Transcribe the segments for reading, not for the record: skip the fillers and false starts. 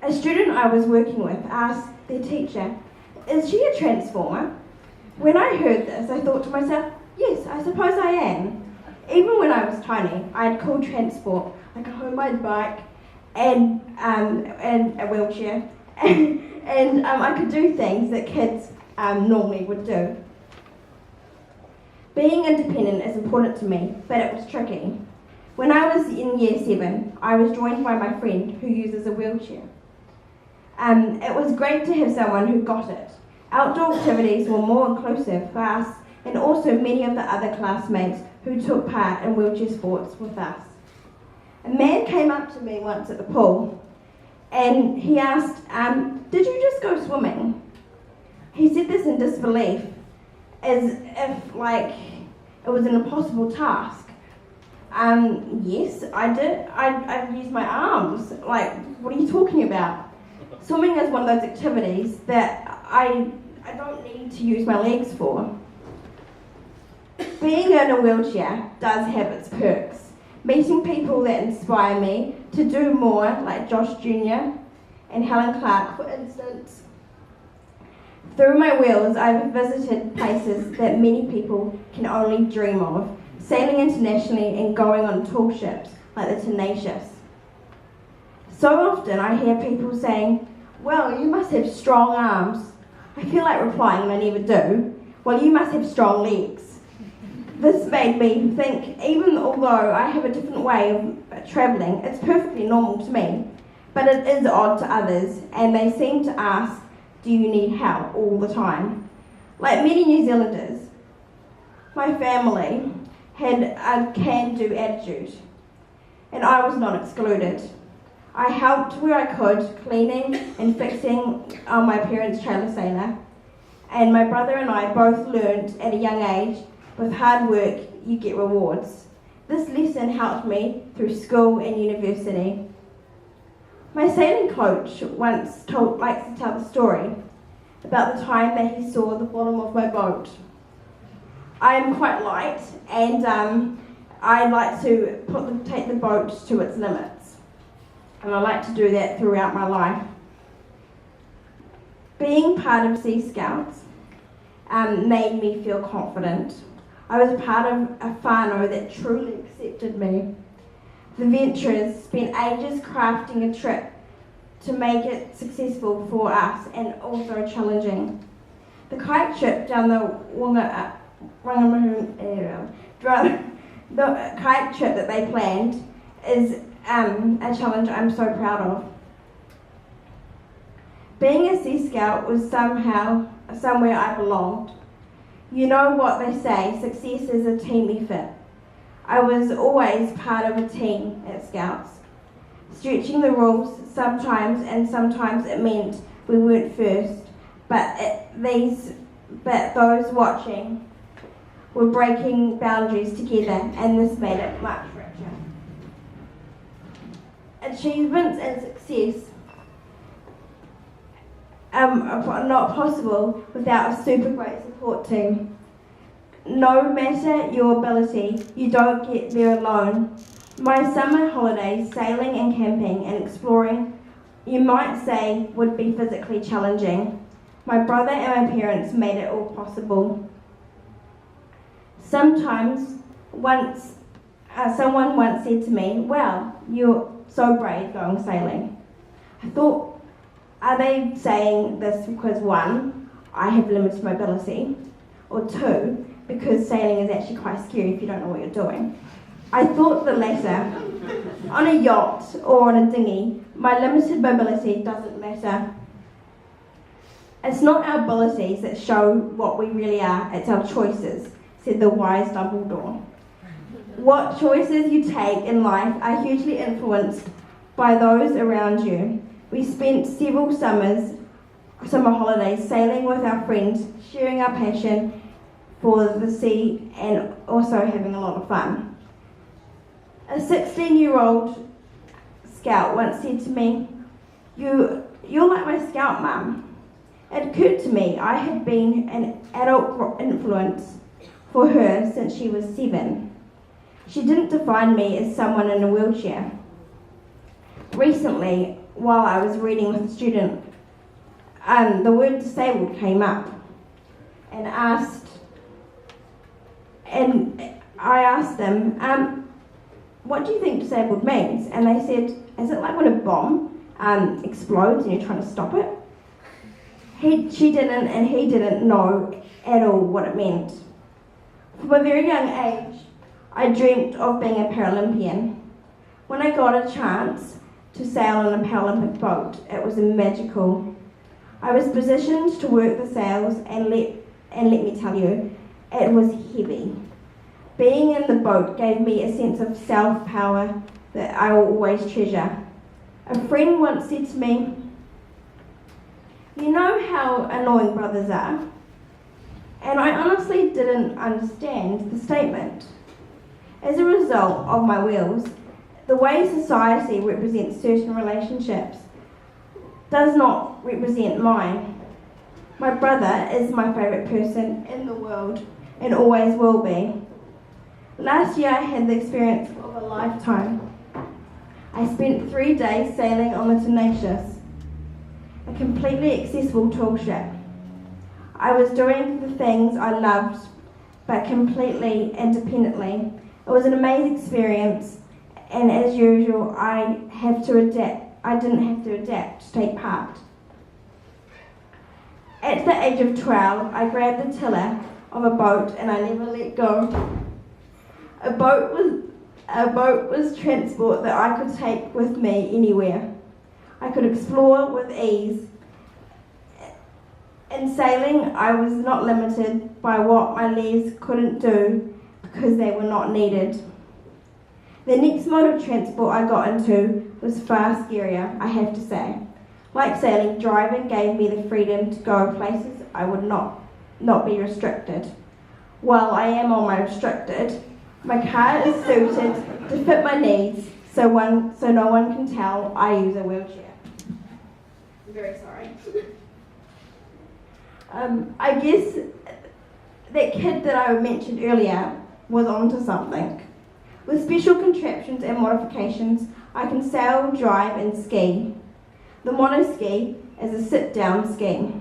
A student I was working with asked their teacher, "Is she a transformer?" When I heard this, I thought to myself, yes, I suppose I am. Even when I was tiny, I had cool transport, like a homemade bike and a wheelchair, and I could do things that kids normally would do. Being independent is important to me, but it was tricky. When I was in year 7, I was joined by my friend who uses a wheelchair. It was great to have someone who got it. Outdoor activities were more inclusive for us and also many of the other classmates who took part in wheelchair sports with us. A man came up to me once at the pool and he asked, "Did you just go swimming?" He said this in disbelief, as if like it was an impossible task. Yes, I did. I used my arms. Like, what are you talking about? Swimming is one of those activities that I don't need to use my legs for. Being in a wheelchair does have its perks. Meeting people that inspire me to do more, like Josh Jr. and Helen Clark, for instance. Through my wheels, I've visited places that many people can only dream of, sailing internationally and going on tall ships like the Tenacious. So often I hear people saying, "Well, you must have strong arms." I feel like replying, and I never do, "Well, you must have strong legs." This made me think, even although I have a different way of travelling, it's perfectly normal to me, but it is odd to others, and they seem to ask, "Do you need help?" all the time. Like many New Zealanders, my family had a can-do attitude, and I was not excluded. I helped where I could, cleaning and fixing on my parents' trailer sailor, and my brother and I both learned at a young age, with hard work you get rewards. This lesson helped me through school and university. My sailing coach likes to tell the story about the time that he saw the bottom of my boat. I am quite light, and I like to take the boat to its limits. And I like to do that throughout my life. Being part of Sea Scouts made me feel confident. I was part of a whānau that truly accepted me. The venturers spent ages crafting a trip to make it successful for us and also challenging. The kite trip down the Wangamahu area, the kite trip that they planned is a challenge I'm so proud of. Being a Sea Scout was somewhere I belonged. You know what they say, success is a team effort. I was always part of a team at Scouts, stretching the rules sometimes, and sometimes it meant we weren't first, but those watching were breaking boundaries together, and this made it much richer. Achievements and success are not possible without a super great support team. No matter your ability, you don't get there alone. My summer holidays, sailing and camping and exploring, you might say, would be physically challenging. My brother and my parents made it all possible. Someone once said to me, "Well, you're so brave going sailing." I thought, are they saying this because 1, I have limited mobility, or 2, because sailing is actually quite scary if you don't know what you're doing? I thought the latter. On a yacht or on a dinghy, my limited mobility doesn't matter. It's not our abilities that show what we really are, it's our choices, said the wise Dumbledore. What choices you take in life are hugely influenced by those around you. We spent several summer holidays sailing with our friends, sharing our passion for the sea and also having a lot of fun. A 16-year-old scout once said to me, "You're like my scout mum." It occurred to me I had been an adult influence for her since she was 7. She didn't define me as someone in a wheelchair. Recently, while I was reading with a student, the word disabled came up, and I asked them, what do you think disabled means? And they said, is it like when a bomb explodes and you're trying to stop it? She didn't, and he didn't know at all what it meant. From a very young age, I dreamt of being a Paralympian. When I got a chance to sail on a Paralympic boat, it was magical. I was positioned to work the sails, and let me tell you, it was heavy. Being in the boat gave me a sense of self-power that I will always treasure. A friend once said to me, you know how annoying brothers are? And I honestly didn't understand the statement. As a result of my wheels, the way society represents certain relationships does not represent mine. My brother is my favourite person in the world and always will be. Last year I had the experience of a lifetime. I spent 3 days sailing on the Tenacious, a completely accessible tool ship. I was doing the things I loved, but completely independently. It was an amazing experience, and as usual, I didn't have to adapt to take part. At the age of 12, I grabbed the tiller of a boat and I never let go. A boat was transport that I could take with me anywhere. I could explore with ease. In sailing, I was not limited by what my legs couldn't do because they were not needed. The next mode of transport I got into was far scarier, I have to say. Like sailing, driving gave me the freedom to go places I would not be restricted. While I am on my restricted, my car is suited to fit my needs, so no one can tell I use a wheelchair. I'm very sorry. I guess that kid that I mentioned earlier was onto something. With special contraptions and modifications, I can sail, drive and ski. The monoski is a sit-down ski.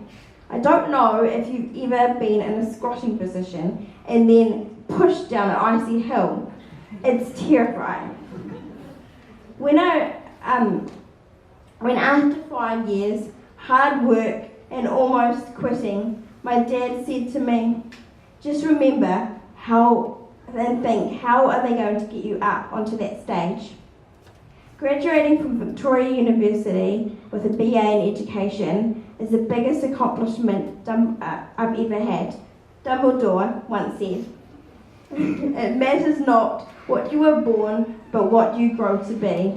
I don't know if you've ever been in a squatting position and then pushed down an icy hill. It's terrifying. When after 5 years, hard work and almost quitting, my dad said to me, just remember how are they going to get you up onto that stage? Graduating from Victoria University with a BA in education is the biggest accomplishment I've ever had. Dumbledore once said, it matters not what you were born, but what you grow to be.